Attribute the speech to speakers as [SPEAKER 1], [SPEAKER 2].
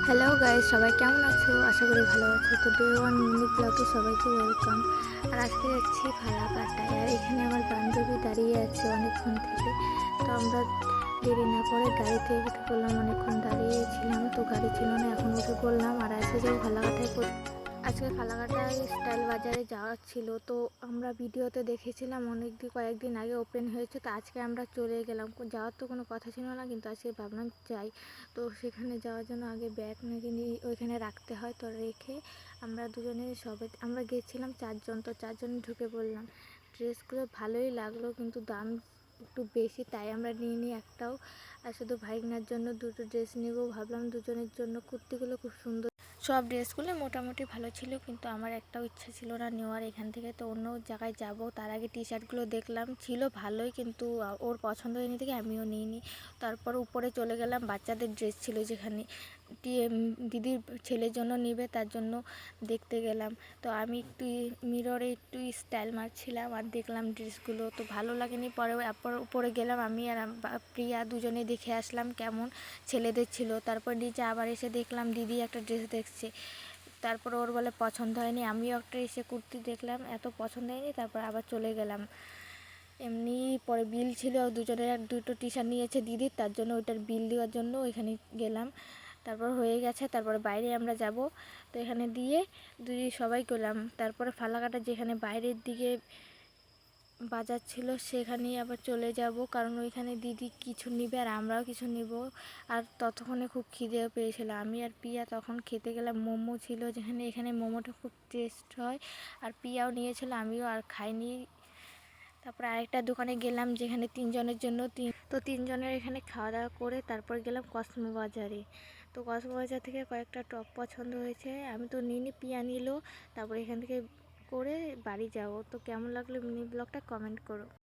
[SPEAKER 1] Hello guys, সবাই কেমন আছো? আশা করি ভালো আছো। তো ডে ওয়ান মিনি ব্লগে সবাইকে ওয়েলকাম। আর আজকে যাচ্ছি ফালাকাটায়। আর এখানে আমার বান্ধবী দাঁড়িয়ে আছে অনেকক্ষণ থেকে। তো আমরা দেরি না করে গাড়িতে উঠে পড়লাম। অনেকক্ষণ দাঁড়িয়েছিলাম, তো গাড়ি ছিল না, এখন উঠে পড়লাম। আর আজকে যাবো ফালাকাটায়। আজকে ফালাকাটায় স্টাইল বাজারে যাওয়ার ছিল। তো আমরা ভিডিওতে দেখেছিলাম কয়েকদিন আগে ওপেন হয়েছে। তো আজকে আমরা চলে গেলাম। যাওয়ার তো কোনো কথা ছিল না, কিন্তু আজকে ভাবলাম যাই। তো সেখানে যাওয়ার জন্য আগে ব্যাগ নাকি ওইখানে রাখতে হয়। তো রেখে আমরা গেছিলাম চারজন। তো চারজনে ঢুকে পড়লাম। ড্রেসগুলো ভালোই লাগলো, কিন্তু দাম একটু বেশি, তাই আমরা নিইনি একটাও। আর শুধু ভাইগনার জন্য দুটো ড্রেস নেব ভাবলাম। দুজনের জন্য কুর্তিগুলো খুব সুন্দর। সব ড্রেসগুলো মোটামুটি ভালো ছিল, কিন্তু আমার একটাও ইচ্ছা ছিল না নেওয়ার এখান থেকে। তো অন্য জায়গায় যাব, তার আগে টি শার্টগুলো দেখলাম, ছিল ভালোই, কিন্তু ওর পছন্দ হয়নি থেকে আমিও নিইনি। তারপর উপরে চলে গেলাম, বাচ্চাদের ড্রেস ছিল যেখানে দিদির ছেলের জন্য নেবে, তার জন্য দেখতে গেলাম। তো আমি একটু মিররে একটু স্টাইল মারছিলাম আর দেখলাম ড্রেসগুলো, তো ভালো লাগেনি। পরে উপরে গেলাম, আমি আর প্রিয়া দুজনে দেখে আসলাম কেমন ছেলেদের ছিল। তারপর নিচে আবার এসে দেখলাম দিদি একটা ড্রেস দেখছে। তারপর ওর বলে পছন্দ হয়নি, আমিও একটা এসে কুর্তি দেখলাম, এত পছন্দ হয়নি। তারপর আবার চলে গেলাম। এমনি পরে বিল ছিল, দুজনের দুটো টি শার্ট নিয়েছে দিদির, তার জন্য ওইটার বিল দেওয়ার জন্য ওইখানে গেলাম। তারপর হয়ে গেছে, তারপরে বাইরে আমরা যাব। তো এখানে দিয়ে সবাই গেলাম। তারপরে ফালাকাটা যেখানে বাইরের দিকে বাজার ছিল সেখানেই আবার চলে যাব, কারণ ওইখানে দিদি কিছু নিবে আর আমরাও কিছু নিব। আর ততক্ষণে খুব খিদেও পেয়েছিল। আমি আর পিয়া তখন খেতে গেলাম। মোমো ছিল যেখানে, এখানে মোমোটা খুব টেস্ট হয়। আর পিয়াও নিয়েছিল, আমিও আর খাইনি। তারপর আরেকটা দোকানে গেলাম যেখানে তিনজনের জন্য তিনজনের এখানে খাওয়া দাওয়া করে তারপর গেলাম কসমো বাজারে। তো কসমো বাজার থেকে কয়েকটা টপ পছন্দ হয়েছে, আমি তো নিইনি, পিয়া নিল। তারপর এখান থেকে করে বাড়ি যাব। তো কেমন লাগলো মিনি ব্লগটা কমেন্ট করো।